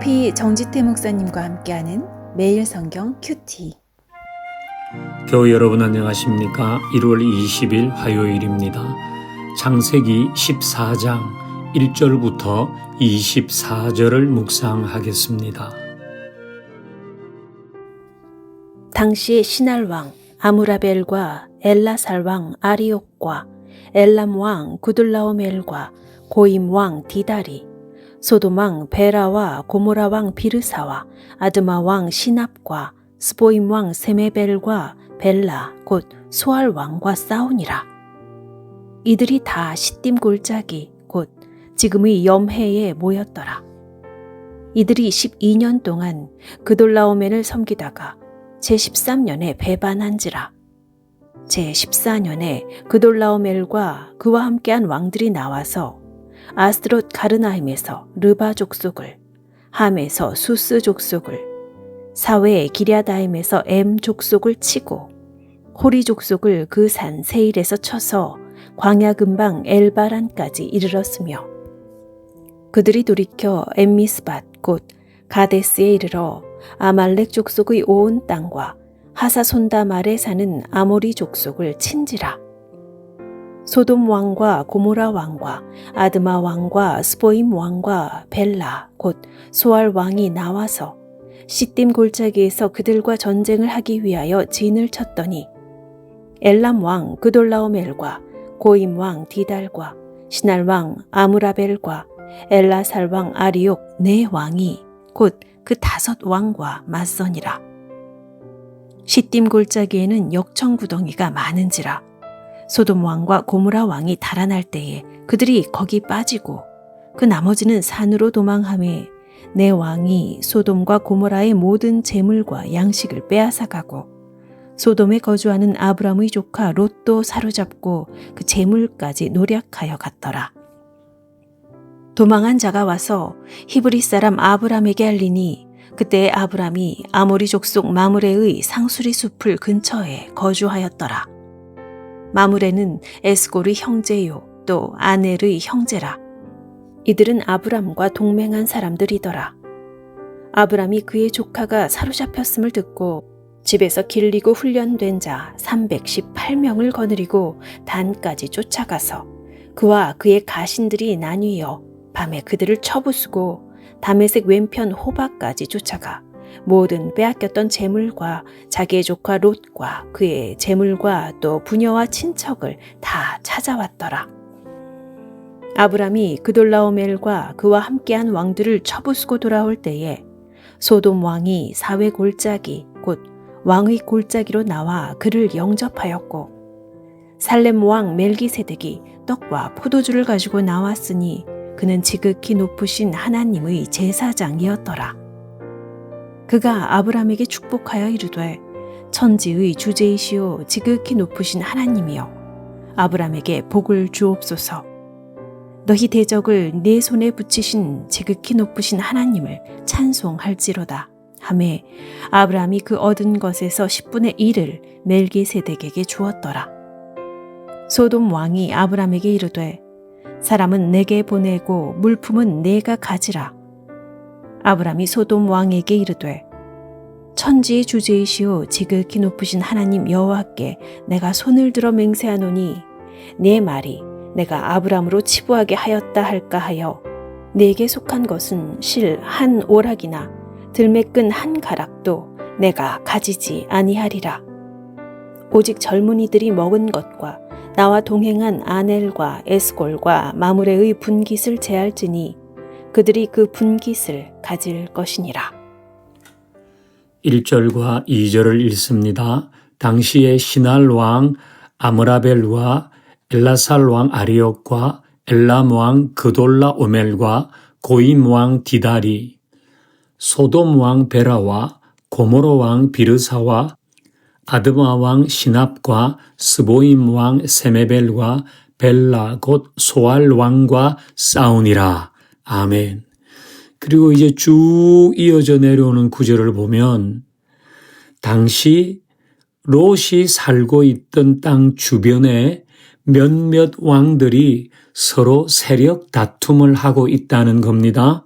LP 정지태 목사님과 함께하는 매일 성경 큐티. 교회 여러분 안녕하십니까? 1월 20일 화요일입니다. 창세기 14장 1절부터 24절을 묵상하겠습니다. 당시 시날 왕 아므라벨과 엘라살 왕 아리옥과 엘람 왕 구들라오멜과 고임 왕 디다리, 소돔 왕 베라와 고모라 왕 비르사와 아드마 왕 시납과 스보임 왕 세메벨과 벨라 곧 소알 왕과 싸우니라. 이들이 다 시딤 골짜기 곧 지금의 염해에 모였더라. 이들이 12년 동안 그돌라오멘을 섬기다가 제13년에 배반한지라. 제14년에 그돌라오멜과 그와 함께한 왕들이 나와서 아스드롯 가르나임에서 르바 족속을, 함에서 수스 족속을, 사웨 기랴다임에서 엠 족속을 치고 호리 족속을 그 산 세일에서 쳐서 광야 근방 엘바란까지 이르렀으며, 그들이 돌이켜 엠미스밭 곧 가데스에 이르러 아말렉 족속의 온 땅과 하사손다말에 사는 아모리 족속을 친지라. 소돔 왕과 고모라 왕과 아드마 왕과 스보임 왕과 벨라 곧 소알 왕이 나와서 시딤 골짜기에서 그들과 전쟁을 하기 위하여 진을 쳤더니, 엘람 왕 그돌라오멜과 고임 왕 디달과 시날 왕 아므라벨과 엘라살 왕 아리옥 네 왕이 곧 그 5 왕과 맞서니라. 시딤 골짜기에는 역청구덩이가 많은지라. 소돔 왕과 고모라 왕이 달아날 때에 그들이 거기 빠지고 그 나머지는 산으로 도망하며 내 왕이 소돔과 고모라의 모든 재물과 양식을 빼앗아가고 소돔에 거주하는 아브람의 조카 롯도 사로잡고 그 재물까지 노략하여 갔더라. 도망한 자가 와서 히브리 사람 아브람에게 알리니, 그때 아브람이 아모리 족속 마므레의 상수리 숲을 근처에 거주하였더라. 마므레는 에스골의 형제요 또 아넬의 형제라. 이들은 아브람과 동맹한 사람들이더라. 아브람이 그의 조카가 사로잡혔음을 듣고 집에서 길리고 훈련된 자 318명을 거느리고 단까지 쫓아가서 그와 그의 가신들이 나뉘어 밤에 그들을 쳐부수고 다메섹 왼편 호바까지 쫓아가 모든 빼앗겼던 재물과 자기의 조카 롯과 그의 재물과 또 부녀와 친척을 다 찾아왔더라. 아브람이 그돌라오멜과 그와 함께한 왕들을 쳐부수고 돌아올 때에 소돔 왕이 사회 골짜기 곧 왕의 골짜기로 나와 그를 영접하였고, 살렘 왕 멜기세덱이 떡과 포도주를 가지고 나왔으니 그는 지극히 높으신 하나님의 제사장이었더라. 그가 아브람에게 축복하여 이르되, 천지의 주제이시오 지극히 높으신 하나님이여, 아브람에게 복을 주옵소서. 너희 대적을 네 손에 붙이신 지극히 높으신 하나님을 찬송할지로다 하매, 아브람이 그 얻은 것에서 10분의 1을 멜기세덱에게 주었더라. 소돔 왕이 아브람에게 이르되, 사람은 내게 보내고 물품은 내가 가지라. 아브람이 소돔 왕에게 이르되, 천지의 주제이시오 지극히 높으신 하나님 여호와께 내가 손을 들어 맹세하노니 네 말이 내가 아브람으로 치부하게 하였다 할까 하여 네게 속한 것은 실 한 오락이나 들매끈 한 가락도 내가 가지지 아니하리라. 오직 젊은이들이 먹은 것과 나와 동행한 아넬과 에스골과 마므레의 분깃을 제할지니 그들이 그 분깃을 가질 것이니라. 1절과 2절을 읽습니다. 당시에 시날 왕 아므라벨과 엘라살 왕 아리옥과 엘람 왕 그돌라오멜과 고임 왕 디다리, 소돔 왕 베라와 고모로 왕 비르사와 아드마 왕 시납과 스보임 왕 세메벨과 벨라 곧 소알 왕과 싸우니라. 아멘. 그리고 이제 쭉 이어져 내려오는 구절을 보면, 당시 롯이 살고 있던 땅 주변에 몇몇 왕들이 서로 세력 다툼을 하고 있다는 겁니다.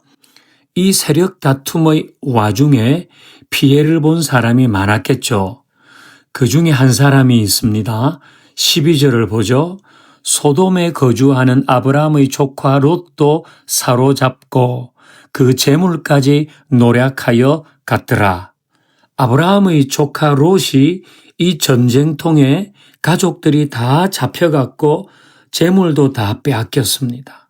이 세력 다툼의 와중에 피해를 본 사람이 많았겠죠. 그 중에 한 사람이 있습니다. 12절을 보죠. 소돔에 거주하는 아브라함의 조카 롯도 사로잡고 그 재물까지 노략하여 갔더라. 아브라함의 조카 롯이 이 전쟁통에 가족들이 다 잡혀갔고 재물도 다 빼앗겼습니다.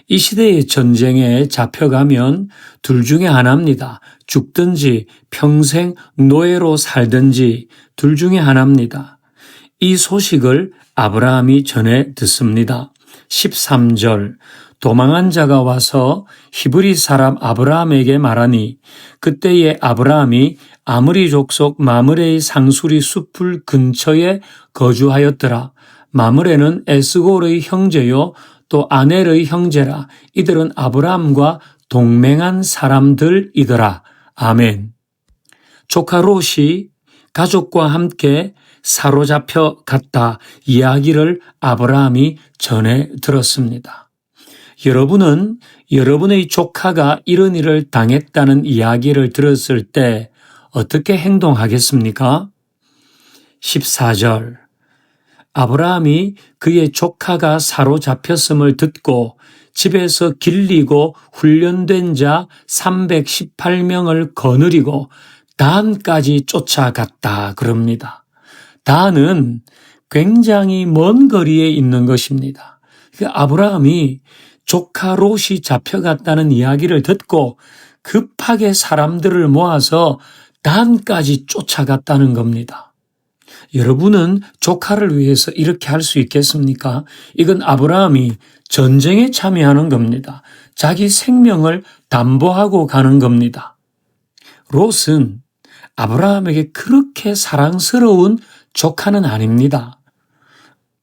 이 시대의 전쟁에 잡혀가면 둘 중에 하나입니다. 죽든지 평생 노예로 살든지 둘 중에 하나입니다. 이 소식을 아브라함이 전해 듣습니다. 13절 도망한 자가 와서 히브리 사람 아브라함에게 말하니 그때에 아브라함이 아므리 족속 마므레의 상수리 숲을 근처에 거주하였더라. 마므레는 에스골의 형제요 또 아넬의 형제라. 이들은 아브라함과 동맹한 사람들이더라. 아멘. 조카 롯이 가족과 함께 사로잡혀 갔다 이야기를 아브라함이 전해 들었습니다. 여러분은 여러분의 조카가 이런 일을 당했다는 이야기를 들었을 때 어떻게 행동하겠습니까? 14절 아브라함이 그의 조카가 사로잡혔음을 듣고 집에서 길리고 훈련된 자 318명을 거느리고 단까지 쫓아갔다 그럽니다. 단은 굉장히 먼 거리에 있는 것입니다. 아브라함이 조카 롯이 잡혀갔다는 이야기를 듣고 급하게 사람들을 모아서 단까지 쫓아갔다는 겁니다. 여러분은 조카를 위해서 이렇게 할 수 있겠습니까? 이건 아브라함이 전쟁에 참여하는 겁니다. 자기 생명을 담보하고 가는 겁니다. 롯은 아브라함에게 그렇게 사랑스러운 조카는 아닙니다.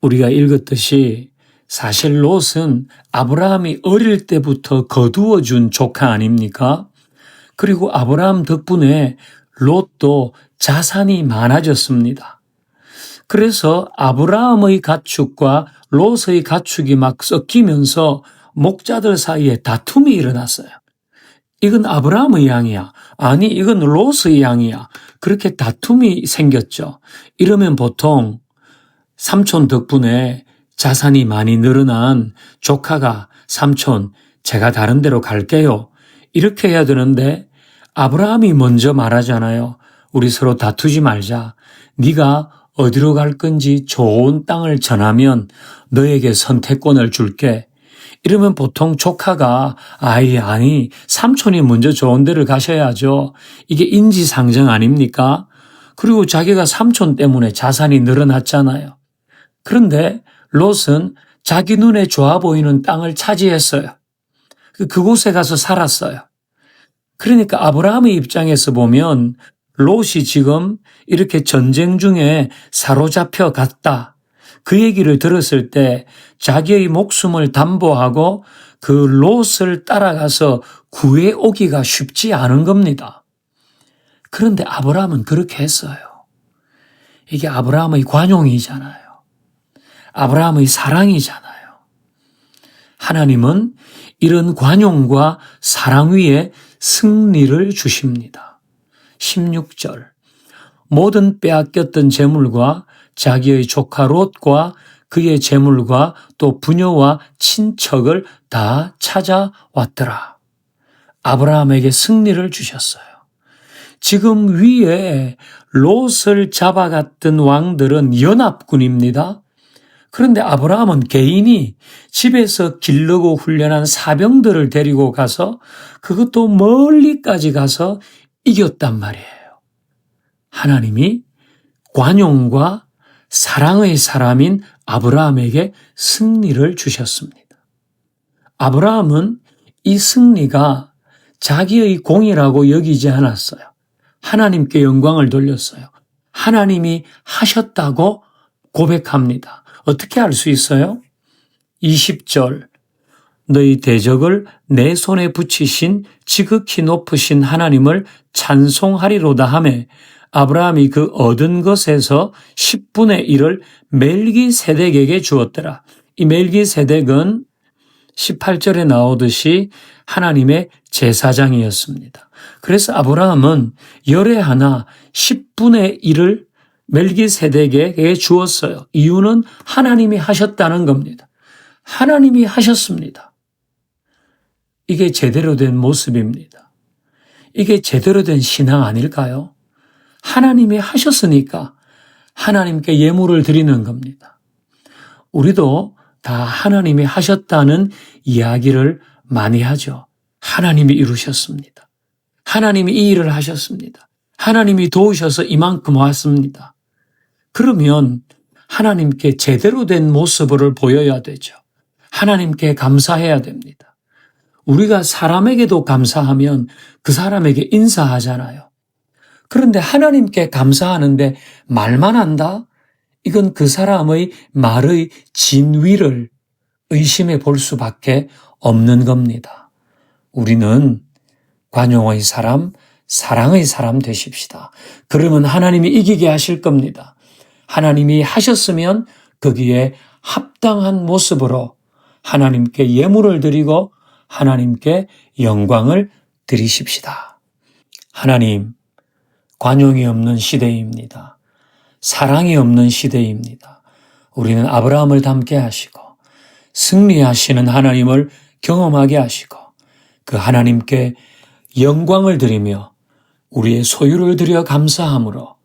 우리가 읽었듯이 사실 롯은 아브라함이 어릴 때부터 거두어준 조카 아닙니까? 그리고 아브라함 덕분에 롯도 자산이 많아졌습니다. 그래서 아브라함의 가축과 롯의 가축이 막 섞이면서 목자들 사이에 다툼이 일어났어요. 이건 아브라함의 양이야. 아니, 이건 롯의 양이야. 그렇게 다툼이 생겼죠. 이러면 보통 삼촌 덕분에 자산이 많이 늘어난 조카가 삼촌, 제가 다른 데로 갈게요. 이렇게 해야 되는데 아브라함이 먼저 말하잖아요. 우리 서로 다투지 말자. 네가 어디로 갈 건지 좋은 땅을 전하면 너에게 선택권을 줄게. 이러면 보통 조카가 아니 삼촌이 먼저 좋은 데를 가셔야죠. 이게 인지상정 아닙니까? 그리고 자기가 삼촌 때문에 자산이 늘어났잖아요. 그런데 롯은 자기 눈에 좋아 보이는 땅을 차지했어요. 그곳에 가서 살았어요. 그러니까 아브라함의 입장에서 보면 롯이 지금 이렇게 전쟁 중에 사로잡혀 갔다. 그 얘기를 들었을 때 자기의 목숨을 담보하고 그 롯을 따라가서 구해 오기가 쉽지 않은 겁니다. 그런데 아브라함은 그렇게 했어요. 이게 아브라함의 관용이잖아요. 아브라함의 사랑이잖아요. 하나님은 이런 관용과 사랑 위에 승리를 주십니다. 16절 모든 빼앗겼던 재물과 자기의 조카 롯과 그의 재물과 또 부녀와 친척을 다 찾아왔더라. 아브라함에게 승리를 주셨어요. 지금 위에 롯을 잡아갔던 왕들은 연합군입니다. 그런데 아브라함은 개인이 집에서 기르고 훈련한 사병들을 데리고 가서 그것도 멀리까지 가서 이겼단 말이에요. 하나님이 관용과 사랑의 사람인 아브라함에게 승리를 주셨습니다. 아브라함은 이 승리가 자기의 공이라고 여기지 않았어요. 하나님께 영광을 돌렸어요. 하나님이 하셨다고 고백합니다. 어떻게 알 수 있어요? 20절 너희 대적을 내 손에 붙이신 지극히 높으신 하나님을 찬송하리로다 하매 아브라함이 그 얻은 것에서 10분의 1을 멜기세덱에게 주었더라. 이 멜기세덱은 18절에 나오듯이 하나님의 제사장이었습니다. 그래서 아브라함은 열의 하나 10분의 1을 멜기세덱에게 주었어요. 이유는 하나님이 하셨다는 겁니다. 하나님이 하셨습니다. 이게 제대로 된 모습입니다. 이게 제대로 된 신앙 아닐까요? 하나님이 하셨으니까 하나님께 예물을 드리는 겁니다. 우리도 다 하나님이 하셨다는 이야기를 많이 하죠. 하나님이 이루셨습니다. 하나님이 이 일을 하셨습니다. 하나님이 도우셔서 이만큼 왔습니다. 그러면 하나님께 제대로 된 모습을 보여야 되죠. 하나님께 감사해야 됩니다. 우리가 사람에게도 감사하면 그 사람에게 인사하잖아요. 그런데 하나님께 감사하는데 말만 한다? 이건 그 사람의 말의 진위를 의심해 볼 수밖에 없는 겁니다. 우리는 관용의 사람, 사랑의 사람 되십시다. 그러면 하나님이 이기게 하실 겁니다. 하나님이 하셨으면 거기에 합당한 모습으로 하나님께 예물을 드리고 하나님께 영광을 드리십시다. 하나님, 관용이 없는 시대입니다. 사랑이 없는 시대입니다. 우리는 아브라함을 닮게 하시고 승리하시는 하나님을 경험하게 하시고 그 하나님께 영광을 드리며 우리의 소유를 드려 감사함으로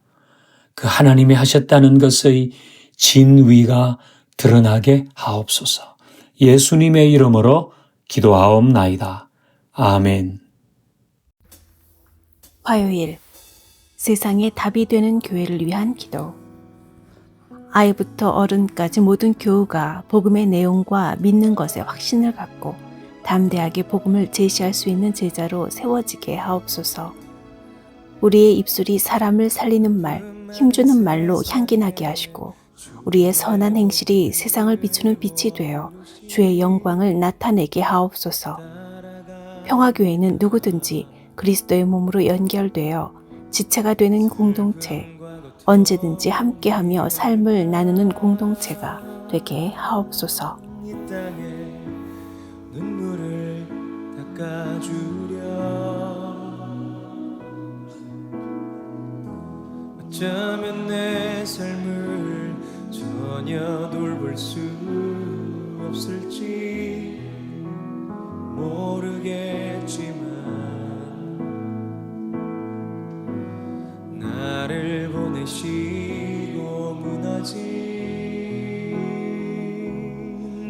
그 하나님이 하셨다는 것의 진위가 드러나게 하옵소서. 예수님의 이름으로 기도하옵나이다. 아멘. 화요일, 세상에 답이 되는 교회를 위한 기도. 아이부터 어른까지 모든 교우가 복음의 내용과 믿는 것에 확신을 갖고 담대하게 복음을 제시할 수 있는 제자로 세워지게 하옵소서. 우리의 입술이 사람을 살리는 말, 힘주는 말로 향기나게 하시고 우리의 선한 행실이 세상을 비추는 빛이 되어 주의 영광을 나타내게 하옵소서. 평화교회는 누구든지 그리스도의 몸으로 연결되어 지체가 되는 공동체, 언제든지 함께하며 삶을 나누는 공동체가 되게 하옵소서. 이 땅에 눈물을 닦아주려 어쩌면 내 삶을 전혀 돌볼 수 없을지 모르겠지만 나를 보내시고 무너진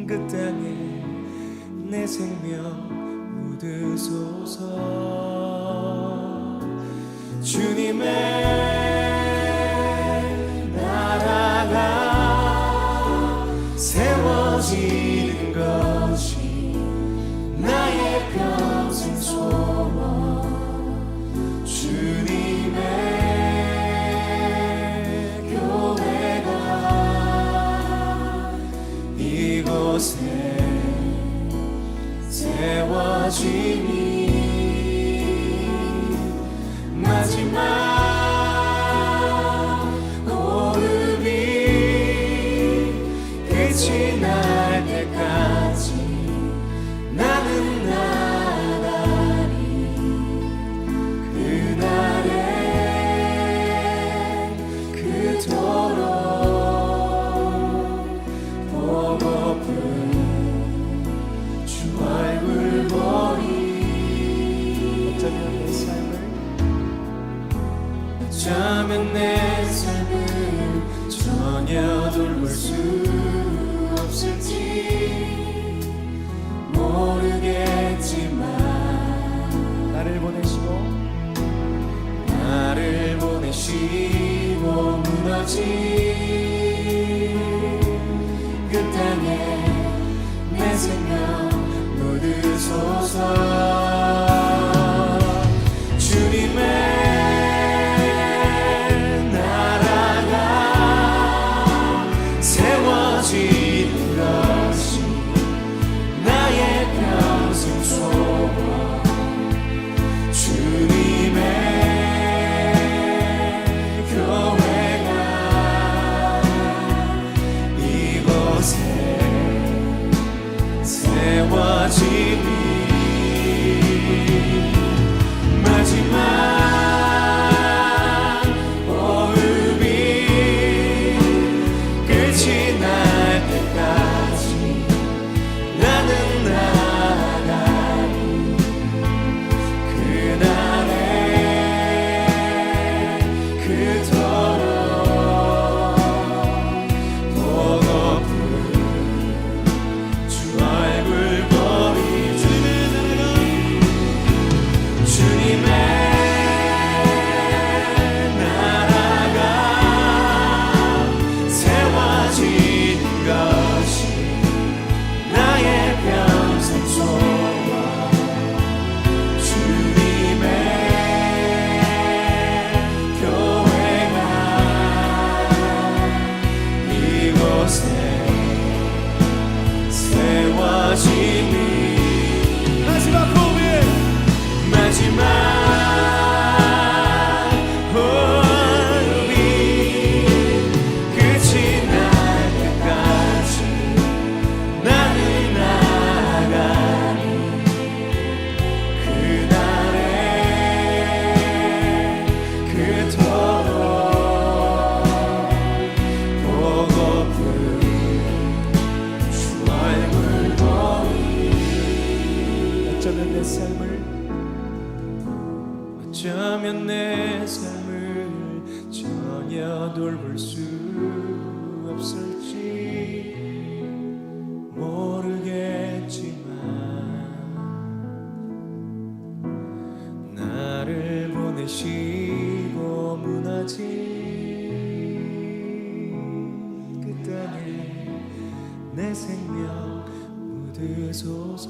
그 땅에 내 생명 묻으소서. 주님의 나라가 세워지는 것이 나의 평생 소원. 주님의 교회가 이곳에 세워지니 마지막 호흡이 끝이 날 때까지 나는 나가리. 그날에 그토록 보고픈 주 얼굴 보니 어쩌면 내 삶을 전혀 돌볼 수 없을지 모르겠지만 나를 보내시고 무너진 그 땅에 내 생명 묻으소서. 주님의 나라가 세워지는 것이 나의 평생 소원. 주님의 교회가 이곳에 세워지니 세워지니 마지막 호흡이 끝이 날 때까지 나는 나아가리 그날에 그토록 보고픈 주 얼굴 보리 주님의 나라가 세워지는 것이 나의 평생 소원 주님의 교회가 이곳에 세워지니 마지막 호흡이 마지막 호흡이 끝이 날 때까지 나는 나아가니 그날에 그토록 보고픈 주 얼굴 보니 어쩌면 내 삶을 전혀 돌볼 수 없을지 모르겠지만 나를 보내시고 무너진 그 땅에 내 생명 묻으소서